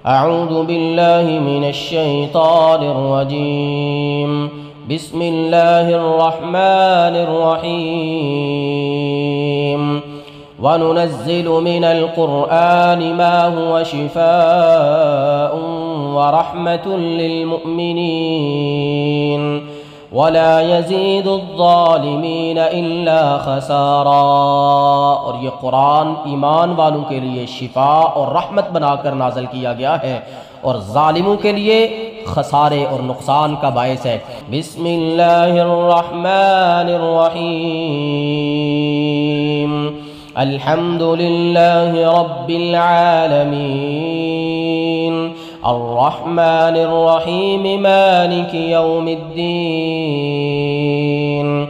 أعوذ بالله من الشيطان الرجيم. بسم الله الرحمن الرحيم. وننزل من القرآن ما هو شفاء ورحمة للمؤمنين ولا يزيد الظالمین الا خسارا۔ اور یہ قرآن ایمان والوں کے لیے شفا اور رحمت بنا کر نازل کیا گیا ہے اور ظالموں کے لیے خسارے اور نقصان کا باعث ہے۔ بسم اللہ الرحمن الرحیم۔ الحمد للہ رب العالمین الرحمن الرحیم مالک یوم الدین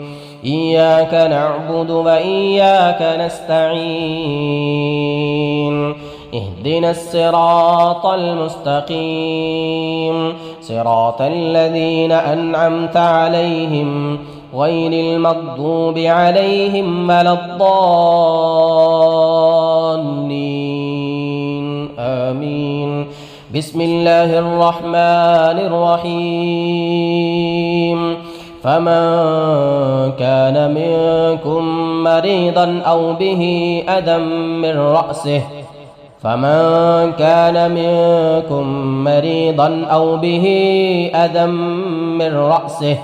إياك نعبد وإياك نستعين اهدنا الصراط المستقيم صراط الذين أنعمت عليهم غير المغضوب عليهم ولا الضالين آمين۔ بسم الله الرحمن الرحيم۔ فمن كان منكم مريضا أو به أذى من رأسه فمن كان منكم مريضا أو به أذى من رأسه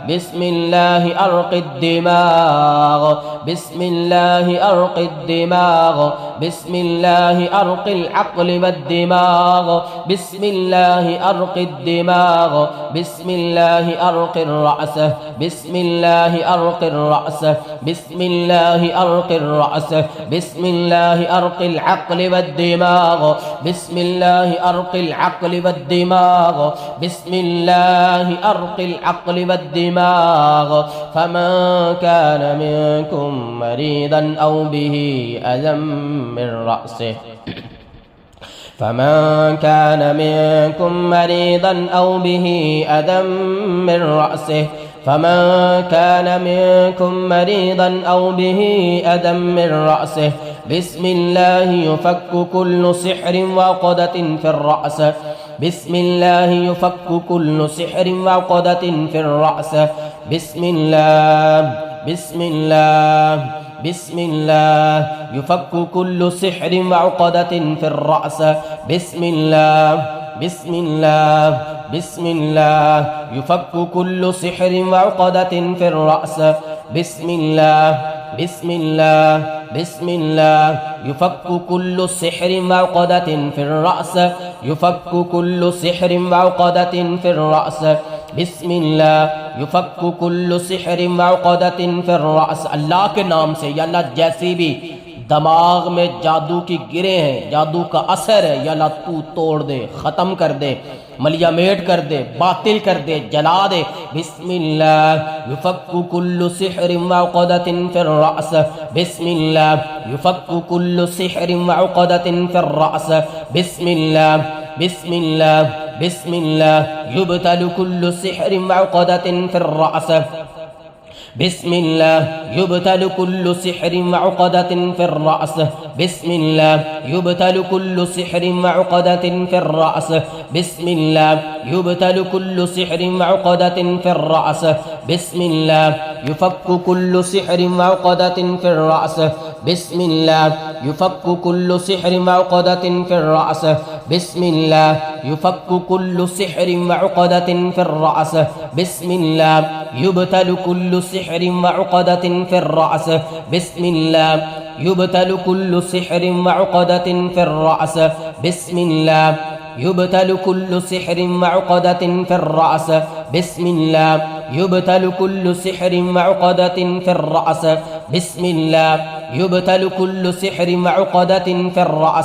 بسم الله أرق الدماغ بسم الله أرق الدماغ بسم الله أرق العقل والدماغ بسم الله أرق الدماغ بسم الله أرق الرأس بسم الله أرق الرأس بسم الله أرق الرأس بسم الله أرق العقل والدماغ بسم الله أرق العقل والدماغ بسم الله أرق العقل والدماغ فمن كان منكم مريضا أو به أذى من رأسه بسم الله يفك كل سحر وعقدة في الرأس بسم الله يفك كل سحر وعقدة في الرأس بسم الله بسم الله بسم الله يفك كل سحر وعقدة في الرأس بسم الله بسم الله بسم الله يفك كل سحر وعقدة في الرأس بسم الله بسم الله بسم الله يفك كل سحر وعقدة في الرأس يفك كل سحر وعقدة في الرأس بسم الله يفك كل سحر وعقدة في الرأس۔ اللہ کے نام سے، یا اللہ جیسی بھی دماغ میں جادو کی گرے ہیں، جادو کا اثر ہے، یا اللہ تو توڑ دے، ختم کر دے، ملیا میٹ کر دے، باطل کر دے، جلا دے۔ بسم اللہ يفك كل سحر وعقدة في الرأس بسم الله يفك كل سحر وعقدة في الرأس بسم الله بسم الله بسم الله يبتل كل سحر وعقدة في الرأس बिस्मिल्लाह युबतलु कुल्लु सिहरिन व उक़दतिन फिर रअस बिस्मिल्लाह युबतलु कुल्लु सिहरिन व उक़दतिन फिर रअस बिस्मिल्लाह युबतलु कुल्लु सिहरिन व उक़दतिन फिर रअस बिस्मिल्लाह युफक्कु कुल्लु सिहरिन व उक़दतिन फिर रअस बिस्मिल्लाह युफक्कु कुल्लु सिहरिन व उक़दतिन फिर रअस बिस्मिल्लाह युफक्कु कुल्लु सिहरिन व उक़दतिन फिर रअस बिस्मिल्लाह युबतलु कुल्लु सिहरिन व उक़दतिन फिर रअस बिस्मिल्लाह युबतलु कुल्लु सिहरिन व उक़दतिन फिर रअस बिस्मिल्लाह युबतलु कुल्लु सिहरिन व उक़दतिन फिर रअस बिस्मिल्लाह युबतलु कुल्लु सिहरिन व उक़दतिन फिर रअस बिस्मिल्लाह युबतलु कुल्लु सिहरिन व उक़दतिन फिर रअस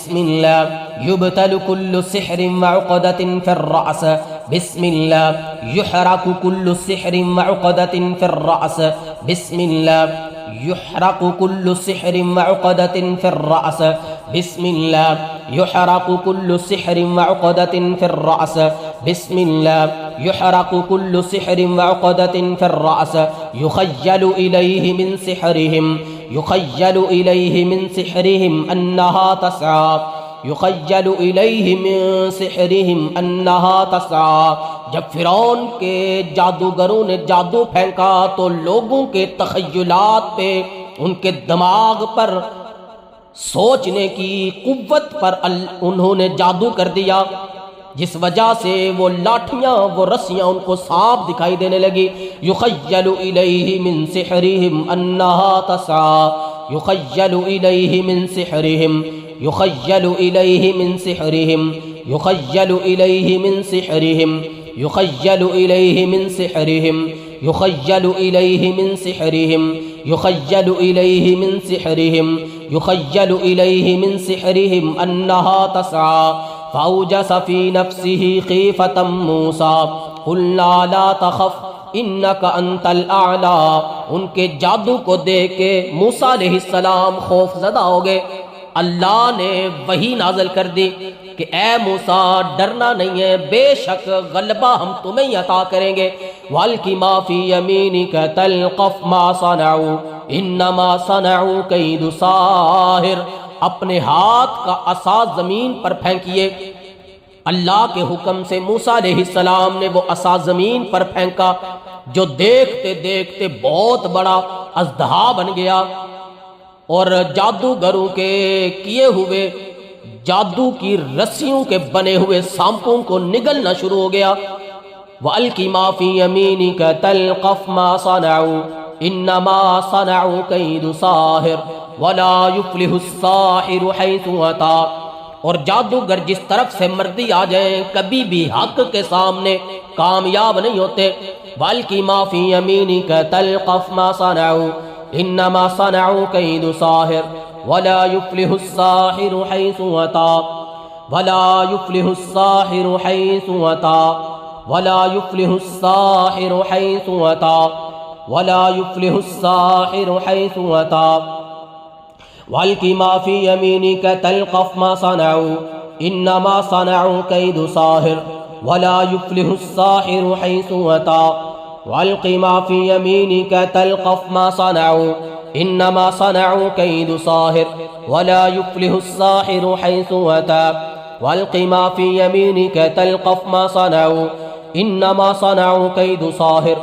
बिस्मिल्लाह युबतलु कुल्लु सिहरिन व उक़दतिन फिर रअस बिस्मिल्लाह युहरकु कुल्लु सिहरिन व उक़दतिन फिर रअस बिस्मिल्लाह युहरकु कुल्लु सिहरिन व उक़दतिन फिर रअस बिस्मिल्लाह युहरकु कुल्लु सिहरिन व उक़दतिन फिर रअस बिस्मिल्लाह युहरकु कुल्लु सिहरिन व उक़दतिन फिर रअस युख़य्यलु इलैहि मिन सिहरिहिम अन्नहा तस्आ युख़य्यलु इलैहि मिन सिहरिहिम अन्नहा तस्आ। जब फिरौन के जादूगरों ने जादू फेंका तो लोगों के तख़य्युलात पे, उनके दिमाग पर सोचने की कुव्वत पर उन्होंने जादू कर दिया, जिस वजह से वो लाठियाँ वो रस्सियाँ उनको सांप दिखाई देने लगी। युख़य्यलु इलैहि मिन सिहरिहिम अन्नहा तस्आ युख़य्यलु इलैहि मिन सिहरिहिम युख़य्यलु इलैहि मिन सिहरिहिम युख़य्यलु इलैहि मिन सिहरिहिम युख़य्यलु इलैहि मिन सिहरिहिम युख़य्यलु इलैहि मिन सिहरिहिम युख़य्यलु इलैहि मिन सिहरिहिम युख़य्यलु इलैहि मिन सिहरिहिम अन्नहा तस्आ फ़अौजस फ़ी नफ़्सिही ख़ीफ़तम मूसा क़ुलना ला तख़फ़ इन्नका अंतल आला। उनके जादू को देख के मूसा अलैहिस्सलाम खौफज़दा हो गए। अल्लाह ने वही नाज़िल कर दी कि ए मूसा डरना नहीं है, बेशक गलबा हम तुम्हें ही अता करेंगे। वल्की मा फ़ी यमीनिका तल्क़फ़ मा सनऊ इन्नमा सनऊ कैदु साहिर। अपने हाथ का असा जमीन पर फेंकिए। अल्लाह के हुक्म से मूसा अलैहिस्सलाम ने वो असा जमीन पर फेंका, जो देखते देखते बहुत बड़ा अज़दहा बन गया और जादूगरों के किए हुए जादू की रस्सियों के बने हुए सांपों को निगलना शुरू हो गया। वल्की मा फ़ी यमीनिका तल्क़फ़ मा सनऊ इन्नमा सनऊ कैदु साहिर वला युफ्लिहु साहिरु हैसु अता। और जादूगर जिस तरफ से मर्दी आ जाए कभी भी हक के सामने कामयाब नहीं होते। वल्की मा फ़ी यमीनिका तल्क़फ़ मा सनऊ इन्नमा सनऊ कैदु साहिर वला युफ्लिहु साहिरु हैसु अता वला युफ्लिहु साहिरु हैसु अता वला युफ्लिहु साहिरु हैसु अता वला युफ्लिहु साहिरु हैसु अता। वल्की मा फ़ी यमीनिका तल्क़फ़ मा सनऊ इन्नमा सनऊ कैदु साहिर वला युफ्लिहु साहिरु हैसु अता। वल्की मा फ़ी यमीनिका तल्क़फ़ मा सनऊ इन्नमा सनऊ कैदु साहिर वला युफ्लिहु साहिरु हैसु अता। वल्की मा फ़ी यमीनिका तल्क़फ़ मा सनऊ इन्नमा सनऊ कैदु साहिर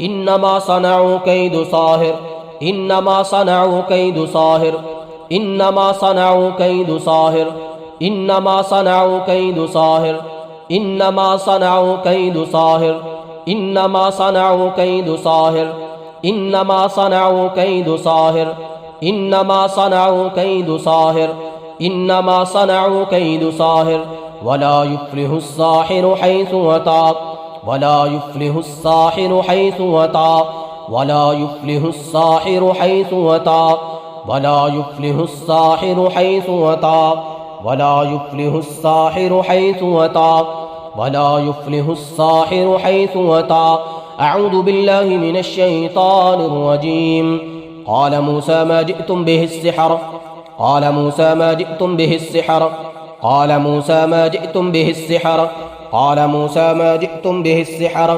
इन्नमा सनऊ कैदु साहिर इन्नमा सनऊ कैदु साहिर इन्नमा सनऊ कैदु साहिर इन्नमा सनऊ कैदु साहिर इन्नमा सनऊ कैदु साहिर इन्नमा सनऊ कैदु साहिर इन्नमा सनऊ कैदु साहिर इन्नमा सनऊ कैदु साहिर इन्नमा सनऊ कैदु साहिर वला युफ्लिहु साहिरु हैसु अता वला युफ्लिहु साहिरु हैसु अता वला युफ्लिहु साहिरु हैसु अता वला युफ्लिहु साहिरु हैसु अता वला युफ्लिहु साहिरु हैसु अता वला युफ्लिहु साहिरु हैसु अता। अऊज़ु बिल्लाहि मिनश शैतानिर रजीम। क़ाल मूसा मा जिअ्तुम बिहि सिहर क़ाल मूसा मा जिअ्तुम बिहि सिहर क़ाल मूसा मा जिअ्तुम बिहि सिहर क़ाल मूसा मा जिअ्तुम बिहि सिहर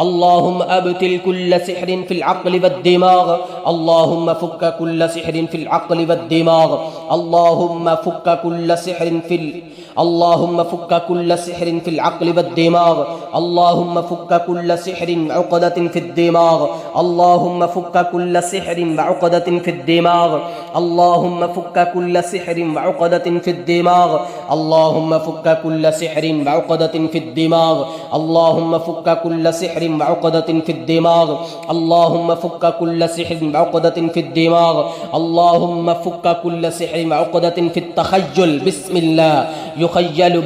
اللهم أبطل كل سحر في العقل والدماغ اللهم فك كل سحر في العقل والدماغ اللهم فك كل سحر اللهم فك كل سحر في العقل والدماغ اللهم فك كل سحر عقدة في الدماغ اللهم فك كل سحر وعقدة في الدماغ اللهم فك كل سحر وعقدة في الدماغ اللهم فك كل سحر وعقدة في الدماغ اللهم فك كل سحر وعقدة في الدماغ اللهم فك كل سحر وعقدة في الدماغ اللهم فك كل سحر وعقدة في التخيل بسم الله يخيل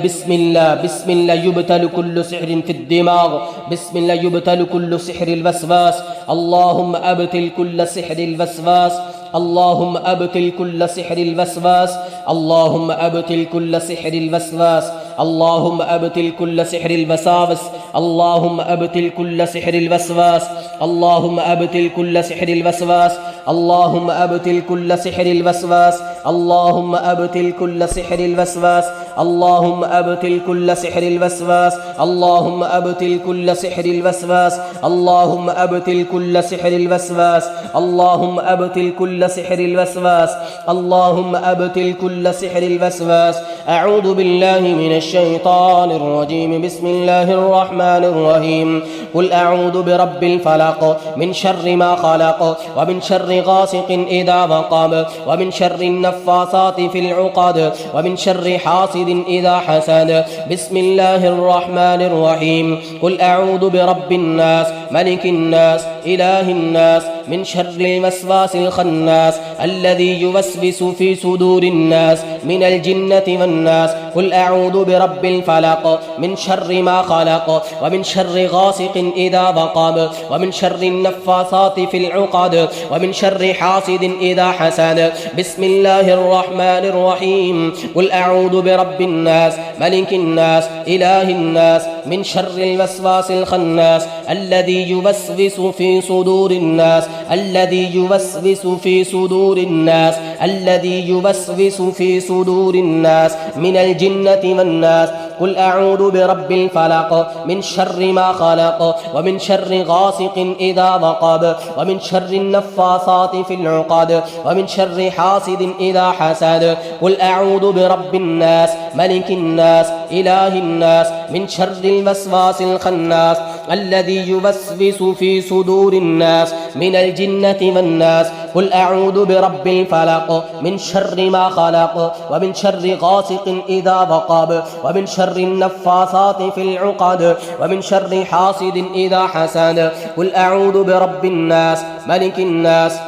بسم الله يبتل كل سحر في الدماغ بسم الله يبتل كل سحر الوسواس اللهم أبتل كل سحر الوسواس اللهم أبتل كل سحر الوسواس اللهم أبتل كل سحر الوسواس اللهم أبتل كل سحر الوساوس اللهم أبتل كل سحر الوسواس اللهم أبتل كل سحر الوسواس اللهم أبتل كل سحر الوسواس اللهم أبتل كل سحر الوسواس اللهم أبتل كل سحر الوسواس اللهم أبتل كل سحر الوسواس اللهم أبتل كل سحر الوسواس اللهم أبتل كل سحر الوسواس اللهم أبتل كل سحر الوسواس أعوذ بالله من الشيطان الرجيم بسم الله الرحمن الرحيم قل أعوذ برب الفلق من شر ما خلق ومن شر غاسق إذا وقب ومن شر النفاثات في العقد ومن شر حاسد إذا حسد بسم الله الرحمن الرحيم قل أعوذ برب الناس ملك الناس إله الناس من شر الوسواس الخناس الذي يوسوس في صدور الناس من الجنة والناس قل أعوذ برب الفلق من شر ما خلق ومن شر غاسق إذا وقب ومن شر النفاثات في العقد ومن شر حاسد إذا حسد بسم الله الرحمن الرحيم قل أعوذ برب الناس ملك الناس إله الناس من شر الوسواس الخناس الذي يوسوس في صدور الناس الذي يوسوس في صدور الناس الذي يوسوس في صدور الناس من الجنة والناس قل أعوذ برب الفلق من شر ما خلق ومن شر غاسق إذا وقب ومن شر النفاثات في العقد ومن شر حاسد إذا حسد قل أعوذ برب الناس ملك الناس إله الناس من شر الوسواس الخناس الذي يوسوس في صدور الناس من الجنة والناس قل أعوذ برب الفلق من شر ما خلق ومن شر غاسق إذا وقب ومن شر النفاثات في العقد ومن شر حاسد إذا حسد قل أعوذ برب الناس ملك الناس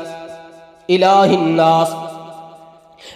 إله الناس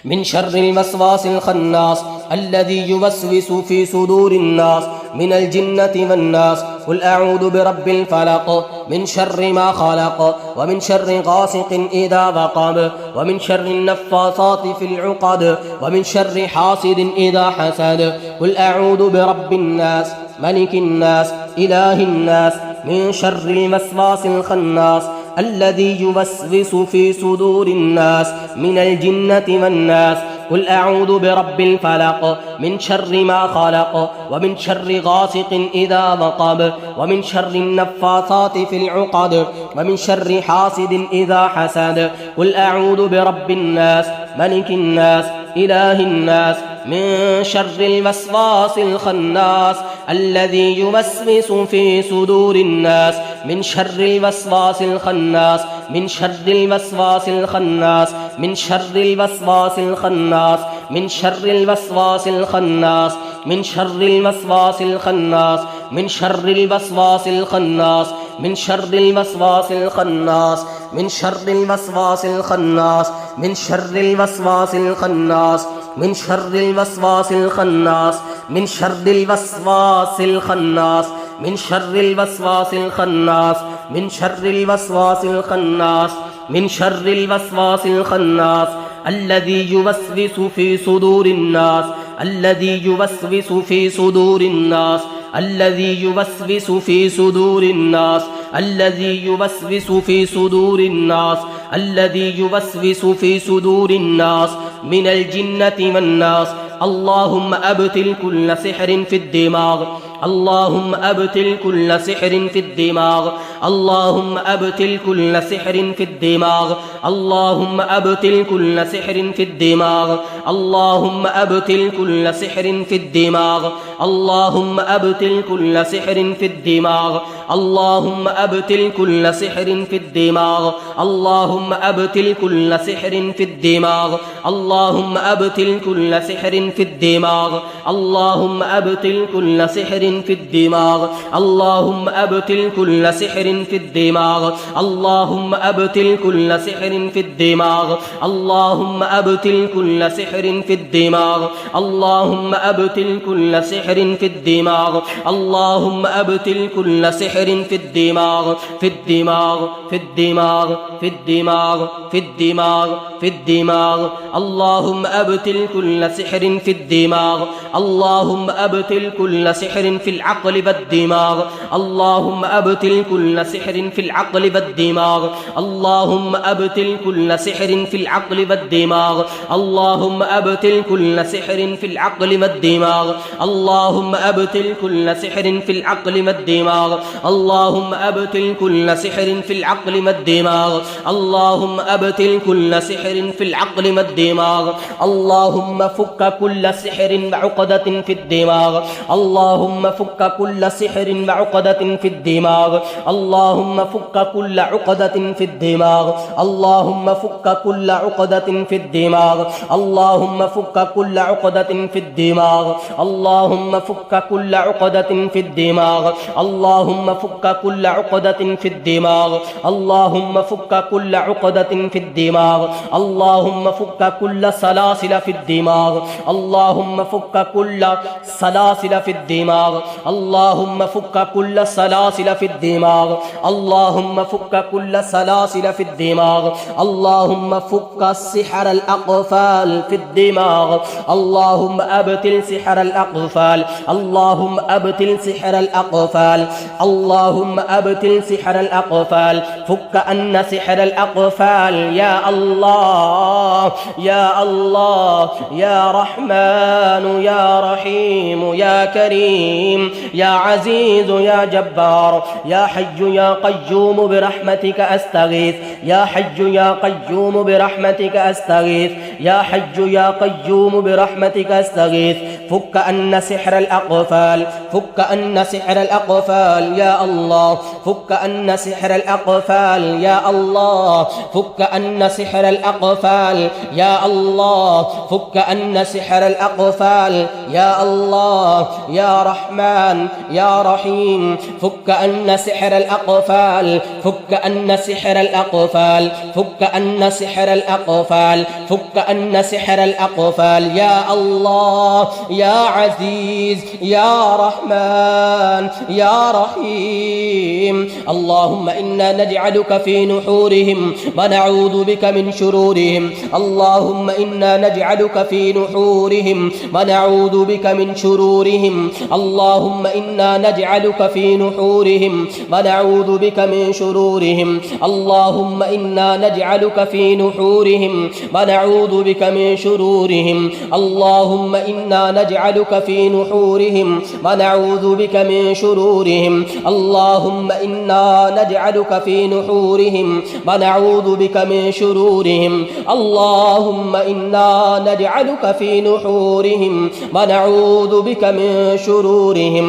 من شر الوسواس الخناس الذي يوسوس في صدور الناس من الجنة والناس قل أعوذ برب الفلق من شر ما خلق ومن شر غاسق إذا وقب ومن شر النفاثات في العقد ومن شر حاسد إذا حسد قل أعوذ برب الناس ملك الناس إله الناس من شر الوسواس الخناس الذي يوسوس في صدور الناس من الجنة والناس قل أعوذ برب الفلق من شر ما خلق ومن شر غاسق إذا وقب ومن شر النفاثات في العقد ومن شر حاسد إذا حسد قل أعوذ برب الناس ملك الناس إله الناس من شر الوسواس الخناس الذي يوسوس في صدور الناس من شر الوسواس الخناس من شر الوسواس الخناس من شر الوسواس الخناس من شر الوسواس الخناس من شر الوسواس الخناس من شر الوسواس الخناس من شر الوسواس الخناس من شر الوسواس الخناس من شر الوسواس الخناس من شر الوسواس الخناس من شر الوسواس الخناس من شر الوسواس الخناس من شر الوسواس الخناس من شر الوسواس الخناس الذي يوسوس في صدور الناس الذي يوسوس في صدور الناس الذي يوسوس في صدور الناس الذي يوسوس في صدور الناس الذي يوسوس في صدور الناس من الجنة والناس اللهم أبطل كل سحر في الدماغ اللهم أبتل كل سحر في الدماغ اللهم أبتل كل سحر في الدماغ اللهم أبتل كل سحر في الدماغ اللهم أبتل كل سحر في الدماغ اللهم أبتل كل سحر في الدماغ اللهم أبتل كل سحر في الدماغ اللهم أبتل كل سحر في الدماغ اللهم أبتل كل سحر في الدماغ اللهم أبتل كل سحر في الدماغ اللهم أبتل كل سحر في الدماغ اللهم أبتل كل سحر في الدماغ اللهم أبتل كل سحر في الدماغ اللهم أبتل كل سحر في الدماغ اللهم أبتل كل سحر في الدماغ في الدماغ في الدماغ في الدماغ في الدماغ في الدماغ اللهم أبتل كل سحر في الدماغ اللهم أبتل كل سحر في العقل والدماغ اللهم أبتل كل سحر في العقل والدماغ اللهم أبتل كل سحر في العقل والدماغ اللهم أبتل كل سحر في العقل والدماغ اللهم أبتل كل سحر في العقل والدماغ اللهم أبتل كل سحر في العقل والدماغ اللهم أبتل كل سحر في العقل والدماغ اللهم فك كل سحر وعقدة في الدماغ اللهم فك كل سحر وعقدة في الدماغ اللهم فك كل عقدة في الدماغ اللهم فك كل عقدة في الدماغ اللهم فك كل عقدة في الدماغ اللهم فك كل عقدة في الدماغ اللهم فك كل عقدة في الدماغ اللهم فك كل عقدة في الدماغ اللهم فك كل سلاسل في الدماغ اللهم فك كل سلاسل في الدماغ اللهم فك كل سلاسل في الدماغ اللهم فك كل سلاسل في الدماغ اللهم فك سحر الأقفال في الدماغ اللهم أبتل سحر الأقفال اللهم أبتل سحر الأقفال اللهم أبتل سحر الأقفال فك أن سحر الأقفال يا الله يا الله يا رحمن يا رحيم يا كريم يا عزيز يا جبار يا حي يا قيوم برحمتك أستغيث يا حي يا قيوم برحمتك أستغيث يا حي يا قيوم برحمتك أستغيث فك أن سحر الأقفال فك أن سحر الأقفال يا الله فك أن سحر الأقفال يا الله فك أن سحر الأقفال يا الله فك أن سحر الأقفال يا الله يا رحمن يا رحيم فك أن سحر الأقفال فك أن سحر الأقفال فك أن سحر الأقفال فك أن سحر الأقفال يا الله يا عزيز يا رحمن يا رحيم اللهم إنا نجعلك في نحورهم ونعوذ بك من شرورهم اللهم إنا نجعلك في نحورهم ونعوذ بك من شرورهم اللهم إنا نجعلك في نحورهم ونعوذ بك من شرورهم اللهم إنا نجعلك في نحورهم ونعوذ بك من شرورهم اللهم إنا نجعلك في نحورهم ونعوذ بك من شرورهم اللهم إنا نجعلك في نحورهم ونعوذ بك من شرورهم اللهم إنا نجعلك في نحورهم ونعوذ بك من شرورهم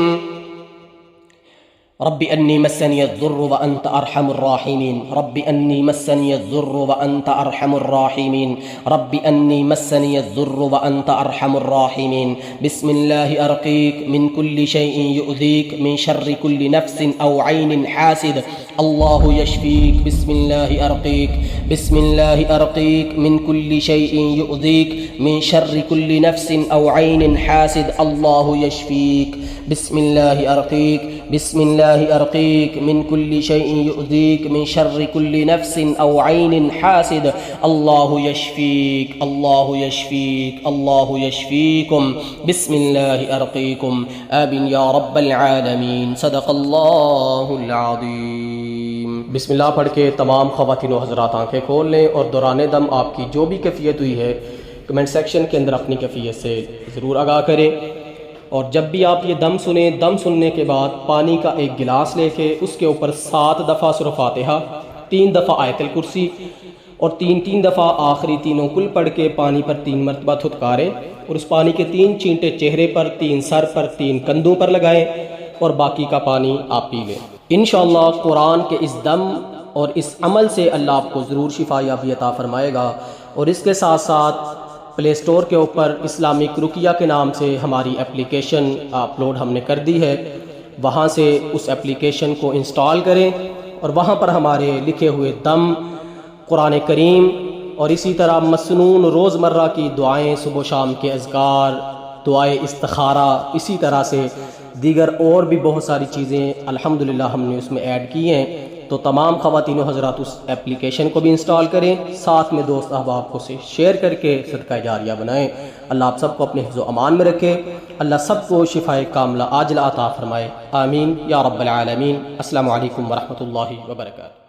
رب أني مسني الضر وأنت أرحم الراحمين رب أني مسني الضر وأنت أرحم الراحمين رب أني مسني الضر وأنت أرحم الراحمين بسم الله أرقيك من كل شيء يؤذيك من شر كل نفس أو عين حاسد الله يشفيك بسم الله أرقيك بسم الله أرقيك من كل شيء يؤذيك من شر كل نفس أو عين حاسد الله يشفيك بسم الله أرقيك بسم الله أرقيك من كل شيء يؤذيك من شر كل نفس أو عين حاسد الله يشفيك الله يشفيك الله يشفيكم بسم الله أرقيكم آمين يا رب العالمين صدق الله العظيم बिस्मिल्लाह पढ़ के तमाम ख़वातीन व हज़रात आँखें खोल लें और दौरान दम आपकी जो भी कैफियत हुई है कमेंट सेक्शन के अंदर अपनी कैफियत से ज़रूर आगाह करें और जब भी आप ये दम सुने, दम सुनने के बाद पानी का एक गिलास लेके उसके ऊपर 7 दफ़ा सूरह फातिहा, 3 दफ़ा आयतुल कुर्सी और 3 दफ़ा आखिरी तीनों कुल पढ़ के पानी पर 3 मरतबा थुतकारें और उस पानी के 3 चींटे चेहरे पर, 3 सर पर, 3 कंधों पर लगाएं और बाकी का पानी आप पी लें। इंशाअल्लाह कुरान के इस दम और इस अमल से अल्लाह आपको ज़रूर शिफा याबी अता फ़रमाएगा। और इसके साथ साथ प्ले स्टोर के ऊपर इस्लामिक रुकिया के नाम से हमारी एप्लीकेशन अपलोड हमने कर दी है, वहाँ से उस एप्लीकेशन को इंस्टॉल करें और वहाँ पर हमारे लिखे हुए दम, कुरान करीम और इसी तरह मसनून रोज़मर्रा की दुआएं, सुबह शाम के अज़कार, दुआए इस्तिखारा, इसी तरह से दीगर और भी बहुत सारी चीज़ें अल्हम्दुलिल्लाह हमने उसमें ऐड की हैं। तो तमाम ख़वातीनो हज़रात उस एप्लीकेशन को भी इंस्टॉल करें, साथ में दोस्त अहबाब को से शेयर करके सदका जारिया बनाएं। अल्लाह आप सबको अपने हिफ्ज़ व अमान में रखे। अल्लाह सबको शिफ़ाए कामिला आजिला अता फ़रमाए। आमीन या रब्बल आलमीन। अस्सलामु अलैकुम व रहमतुल्लाहि व बरकातुहू।